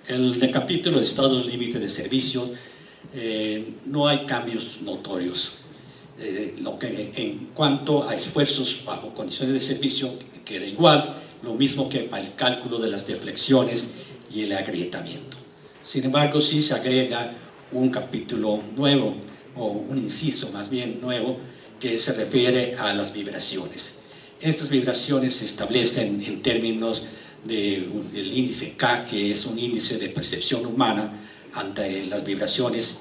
En el capítulo de estados límite de servicio no hay cambios notorios. En cuanto a esfuerzos bajo condiciones de servicio queda igual, lo mismo que para el cálculo de las deflexiones y el agrietamiento. Sin embargo, sí se agrega un capítulo nuevo, o un inciso más bien nuevo, que se refiere a las vibraciones. Estas vibraciones se establecen en términos del índice K, que es un índice de percepción humana ante las vibraciones,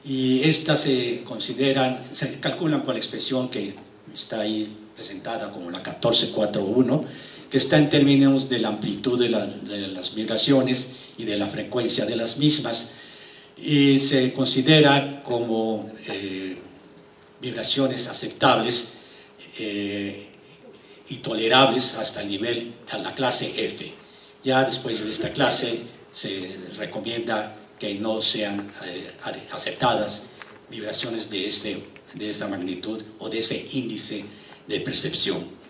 y estas se calculan con la expresión que está ahí presentada como la 1441, que está en términos de la amplitud de las vibraciones y de la frecuencia de las mismas, y se considera como vibraciones aceptables y tolerables hasta el nivel, a la clase F. Ya después de esta clase se recomienda que no sean aceptadas vibraciones de esta magnitud o de ese índice de percepción.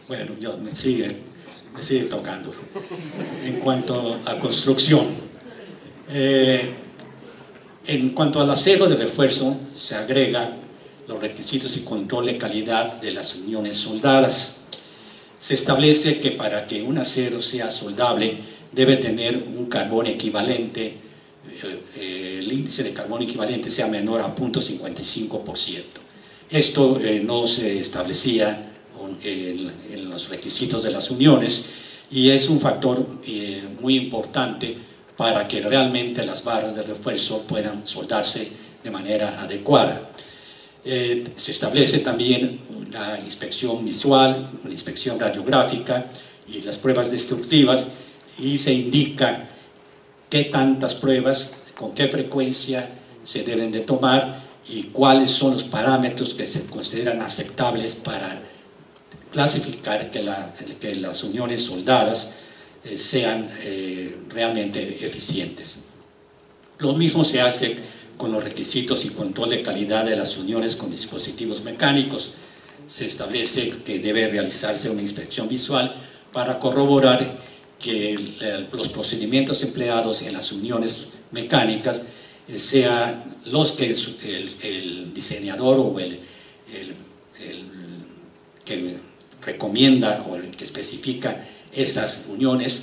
Bueno, me sigue tocando. En cuanto a construcción, en cuanto al acero de refuerzo, se agregan los requisitos y control de calidad de las uniones soldadas. Se establece que para que un acero sea soldable debe tener un carbono equivalente, el índice de carbono equivalente sea menor a 0.55%. Esto no se establecía en los requisitos de las uniones, y es un factor muy importante para que realmente las barras de refuerzo puedan soldarse de manera adecuada. Se establece también la inspección visual, una inspección radiográfica y las pruebas destructivas, y se indica qué tantas pruebas, con qué frecuencia se deben de tomar y cuáles son los parámetros que se consideran aceptables para clasificar que las uniones soldadas sean realmente eficientes. Lo mismo se hace con los requisitos y control de calidad de las uniones con dispositivos mecánicos. Se establece que debe realizarse una inspección visual para corroborar que los procedimientos empleados en las uniones mecánicas sean los que el diseñador o el que recomienda o el que especifica esas uniones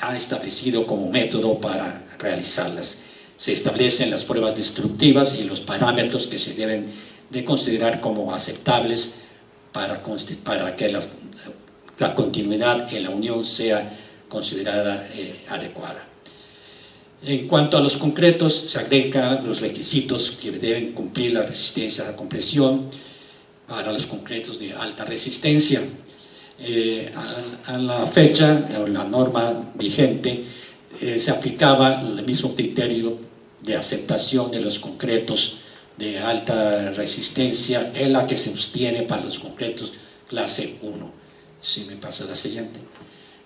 ha establecido como método para realizarlas. Se establecen las pruebas destructivas y los parámetros que se deben de considerar como aceptables para que la continuidad en la unión sea considerada adecuada. En cuanto a los concretos, se agregan los requisitos que deben cumplir la resistencia a la compresión para los concretos de alta resistencia. A la fecha, la norma vigente, se aplicaba el mismo criterio de aceptación de los concretos de alta resistencia en la que se sostiene para los concretos clase 1. Si me pasa la siguiente.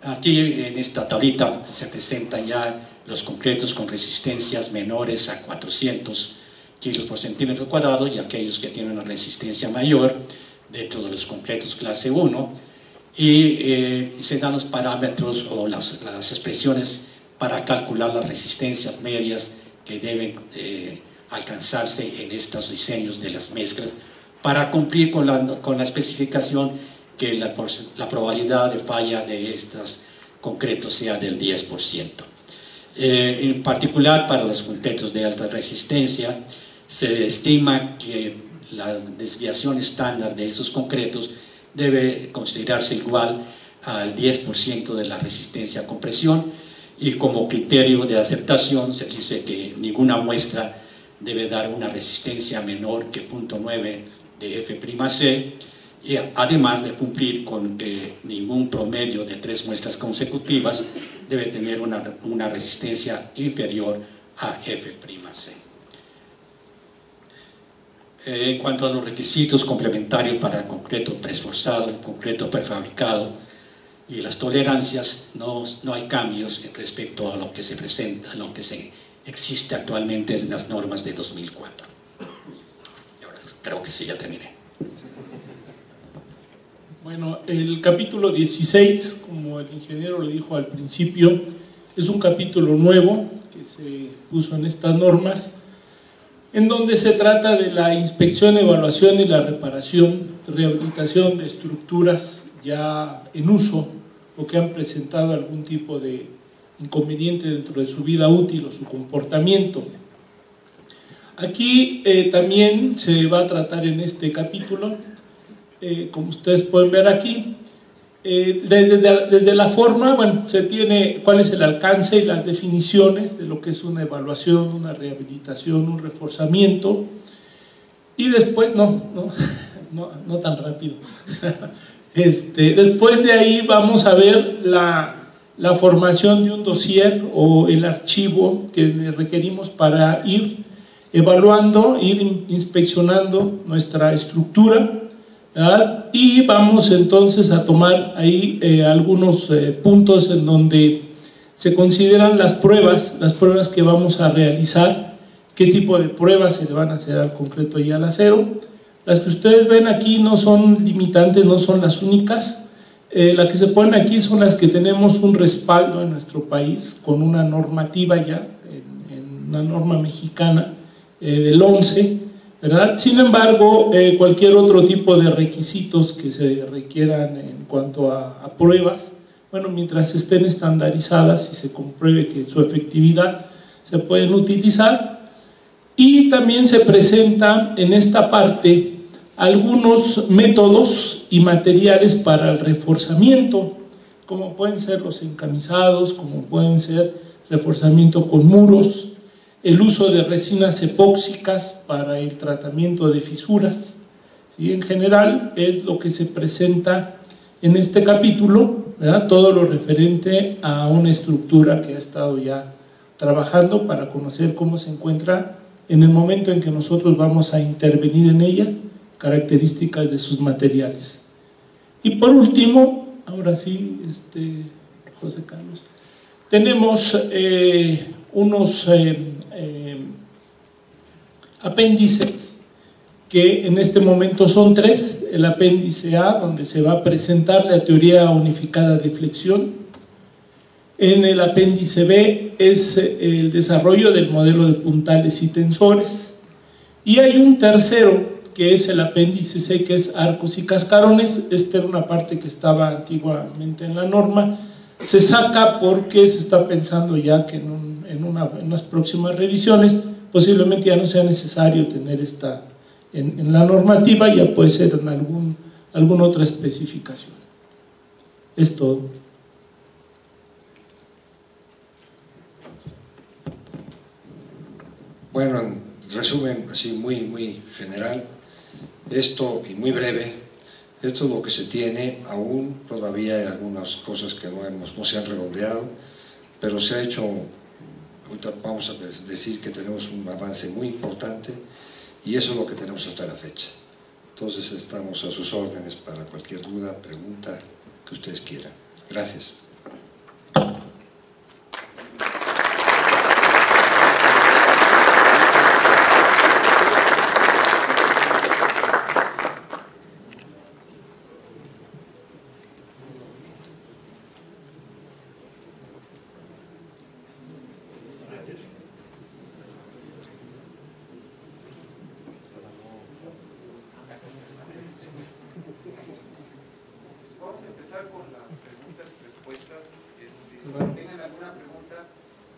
Aquí en esta tablita se presentan ya los concretos con resistencias menores a 400 kilos por centímetro cuadrado y aquellos que tienen una resistencia mayor dentro de los concretos clase 1, y se dan los parámetros o las expresiones para calcular las resistencias medias que deben alcanzarse en estos diseños de las mezclas para cumplir con la especificación que la probabilidad de falla de estos concretos sea del 10%. En particular para los concretos de alta resistencia se estima que la desviación estándar de esos concretos debe considerarse igual al 10% de la resistencia a compresión, y como criterio de aceptación se dice que ninguna muestra debe dar una resistencia menor que 0.9 de F'C, y además de cumplir con que ningún promedio de 3 muestras consecutivas debe tener una resistencia inferior a F'C. En cuanto a los requisitos complementarios para concreto preesforzado, concreto prefabricado y las tolerancias, no hay cambios respecto a lo que se presenta, a lo que existe actualmente en las normas de 2004. Y ahora creo que sí, ya terminé. Bueno, el capítulo 16, como el ingeniero lo dijo al principio, es un capítulo nuevo que se puso en estas normas, en donde se trata de la inspección, evaluación y la reparación, rehabilitación de estructuras ya en uso o que han presentado algún tipo de inconveniente dentro de su vida útil o su comportamiento. Aquí también se va a tratar en este capítulo, como ustedes pueden ver aquí, desde la forma, bueno, se tiene cuál es el alcance y las definiciones de lo que es una evaluación, una rehabilitación, un reforzamiento, y después, no tan rápido, después de ahí vamos a ver la formación de un dossier o el archivo que le requerimos para ir evaluando, ir inspeccionando nuestra estructura, ¿verdad? Y vamos entonces a tomar ahí algunos puntos en donde se consideran las pruebas que vamos a realizar, qué tipo de pruebas se le van a hacer al concreto y al acero. Las que ustedes ven aquí no son limitantes, no son las únicas. Las que se ponen aquí son las que tenemos un respaldo en nuestro país con una normativa ya, en una norma mexicana del 11, ¿verdad? Sin embargo, cualquier otro tipo de requisitos que se requieran en cuanto a pruebas, bueno, mientras estén estandarizadas y se compruebe que su efectividad se pueden utilizar. Y también se presenta en esta parte algunos métodos y materiales para el reforzamiento, como pueden ser los encamisados, como pueden ser reforzamiento con muros, el uso de resinas epóxicas para el tratamiento de fisuras, ¿sí? En general es lo que se presenta en este capítulo, ¿verdad? Todo lo referente a una estructura que ha estado ya trabajando para conocer cómo se encuentra en el momento en que nosotros vamos a intervenir en ella, características de sus materiales. Y por último, ahora sí, José Carlos, tenemos unos apéndices que en este momento son 3. El apéndice A, donde se va a presentar la teoría unificada de flexión. En el apéndice B es el desarrollo del modelo de puntales y tensores, y hay un tercero que es el apéndice C, que es arcos y cascarones. Esta era una parte que estaba antiguamente en la norma, se saca porque se está pensando ya que en unas próximas revisiones posiblemente ya no sea necesario tener esta en la normativa, ya puede ser en alguna otra especificación. Es todo. Bueno, en resumen, así muy general, esto y muy breve, esto es lo que se tiene. Aún todavía hay algunas cosas que no se han redondeado, pero se ha hecho, ahorita vamos a decir que tenemos un avance muy importante, y eso es lo que tenemos hasta la fecha. Entonces estamos a sus órdenes para cualquier duda, pregunta que ustedes quieran. Gracias.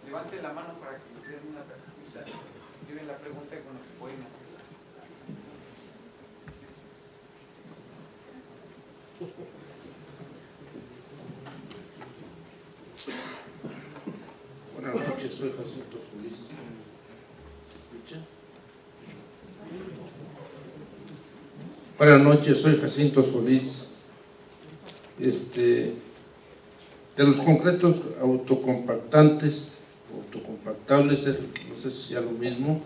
Levanten la mano para que nos den una pregunta. Tienen la pregunta con la que pueden hacerla. Buenas noches, soy Jacinto Solís. ¿Escucha? Buenas noches, soy Jacinto Solís. De los concretos autocompactables, no sé si sea lo mismo,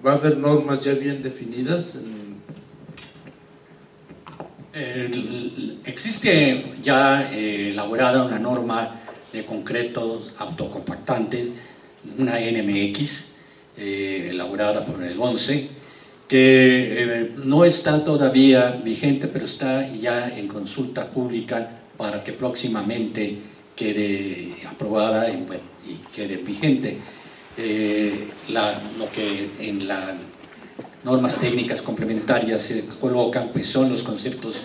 ¿va a haber normas ya bien definidas? Existe ya elaborada una norma de concretos autocompactantes, una NMX, elaborada por el 11, que no está todavía vigente, pero está ya en consulta pública para que próximamente quede aprobada y, bueno, y quede vigente. Lo que en las normas técnicas complementarias se colocan, pues son los conceptos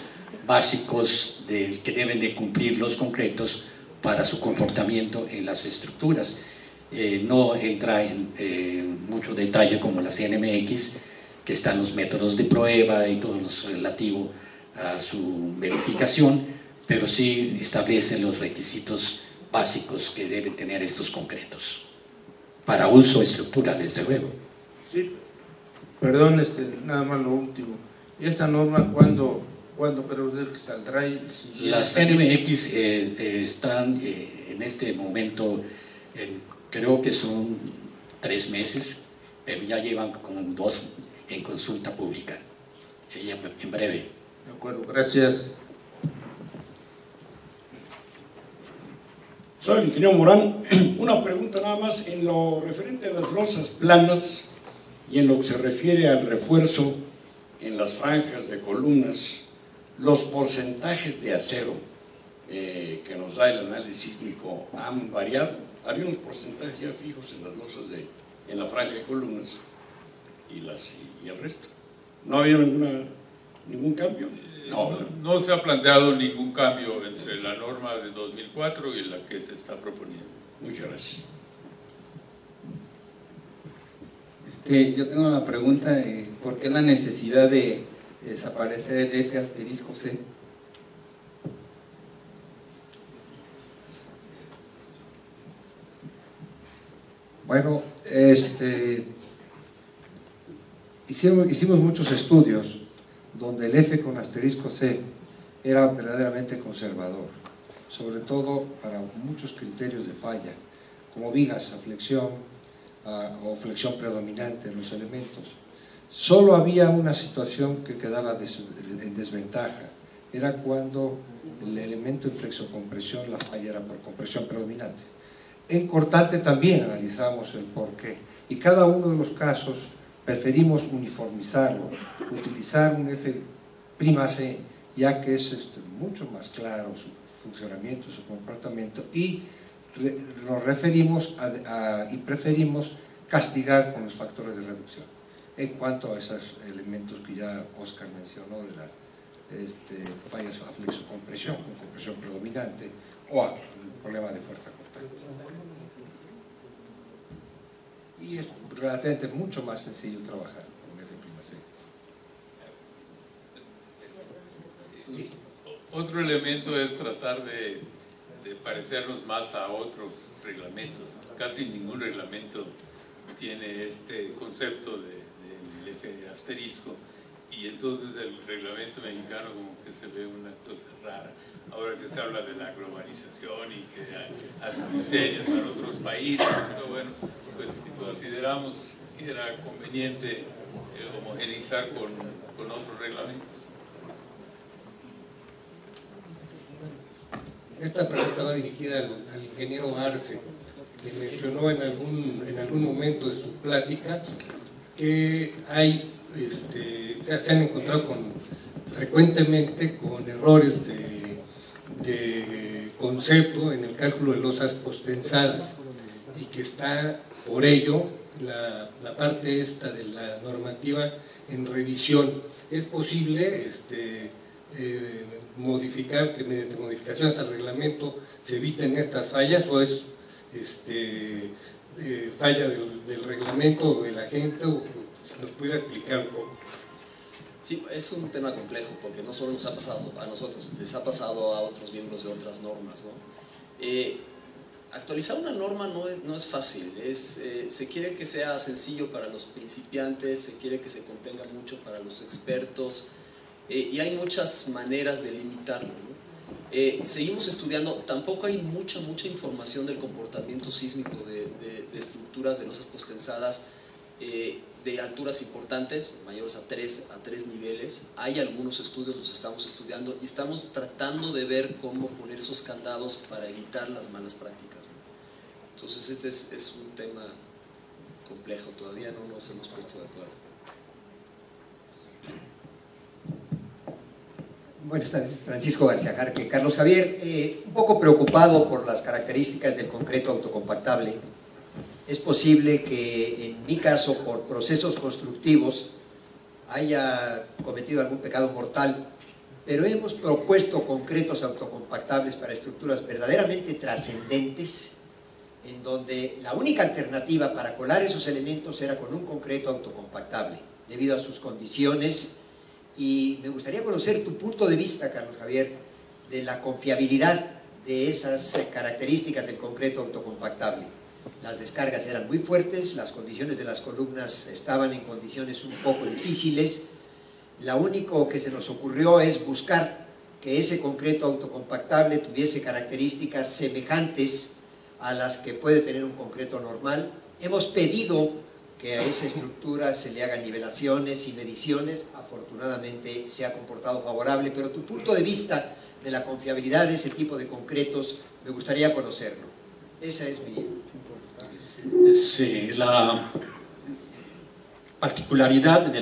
básicos que deben de cumplir los concretos para su comportamiento en las estructuras. No entra en mucho detalle como la CNMX, que están los métodos de prueba y todo lo relativo a su verificación, pero sí establecen los requisitos básicos que deben tener estos concretos, para uso estructural, desde luego. Sí, perdón, nada más lo último. ¿Y esta norma cuándo creo usted que saldrá? Las NMX están en este momento, creo que son 3 meses, pero ya llevan como 2 en consulta pública, en breve. De acuerdo, gracias. Soy el ingeniero Morán. Una pregunta nada más en lo referente a las losas planas y en lo que se refiere al refuerzo en las franjas de columnas, los porcentajes de acero que nos da el análisis sísmico han variado. Había unos porcentajes ya fijos en las losas en la franja de columnas y el resto. ¿No había ningún cambio? No se ha planteado ningún cambio entre la norma de 2004 y la que se está proponiendo. Muchas gracias. Yo tengo una pregunta de ¿por qué la necesidad de desaparecer el F*C? Bueno, hicimos muchos estudios donde el F*C era verdaderamente conservador, sobre todo para muchos criterios de falla, como vigas a flexión o flexión predominante en los elementos. Solo había una situación que quedaba en desventaja, era cuando el elemento en flexocompresión, la falla era por compresión predominante. En cortante también analizamos el porqué, y cada uno de los casos preferimos uniformizarlo, utilizar un F'(C), ya que es mucho más claro su funcionamiento, su comportamiento, y nos referimos y preferimos castigar con los factores de reducción. En cuanto a esos elementos que ya Oscar mencionó, de la fallas a flexocompresión, con compresión predominante, o al problema de fuerza cortante. Y es relativamente mucho más sencillo trabajar con F'(C). Sí. Otro elemento es tratar de parecernos más a otros reglamentos. Casi ningún reglamento tiene este concepto del F***, y entonces el reglamento mexicano como que se ve una cosa rara. Ahora que se habla de la globalización y que hacen diseños para otros países, pero bueno, pues consideramos que era conveniente homogeneizar con otros reglamentos. Esta pregunta va dirigida al ingeniero Arce, que mencionó en algún momento de su plática que se han encontrado frecuentemente con errores de concepto en el cálculo de losas postensadas, y que está por ello la parte esta de la normativa en revisión. ¿Es posible modificar, que mediante modificaciones al reglamento se eviten estas fallas, o es falla del reglamento o de la gente, o si nos pudiera explicar un poco? Sí, es un tema complejo porque no solo nos ha pasado a nosotros, les ha pasado a otros miembros de otras normas, ¿no? Actualizar una norma no es fácil, se quiere que sea sencillo para los principiantes, se quiere que se contenga mucho para los expertos, y hay muchas maneras de limitarlo, ¿no? Seguimos estudiando, tampoco hay mucha información del comportamiento sísmico de estructuras de losas postensadas de alturas importantes, mayores a 3 niveles. Hay algunos estudios, los estamos estudiando y estamos tratando de ver cómo poner esos candados para evitar las malas prácticas, ¿no? Entonces este es un tema complejo, todavía no nos hemos puesto de acuerdo. Buenas tardes, Francisco García Jarque. Carlos Javier, un poco preocupado por las características del concreto autocompactable. Es posible que en mi caso, por procesos constructivos, haya cometido algún pecado mortal, pero hemos propuesto concretos autocompactables para estructuras verdaderamente trascendentes, en donde la única alternativa para colar esos elementos era con un concreto autocompactable, debido a sus condiciones. Y me gustaría conocer tu punto de vista, Carlos Javier, de la confiabilidad de esas características del concreto autocompactable. Las descargas eran muy fuertes, las condiciones de las columnas estaban en condiciones un poco difíciles. Lo único que se nos ocurrió es buscar que ese concreto autocompactable tuviese características semejantes a las que puede tener un concreto normal. Hemos pedido que a esa estructura se le hagan nivelaciones y mediciones. Afortunadamente se ha comportado favorable, pero tu punto de vista de la confiabilidad de ese tipo de concretos me gustaría conocerlo. Esa es mi... Sí, la particularidad de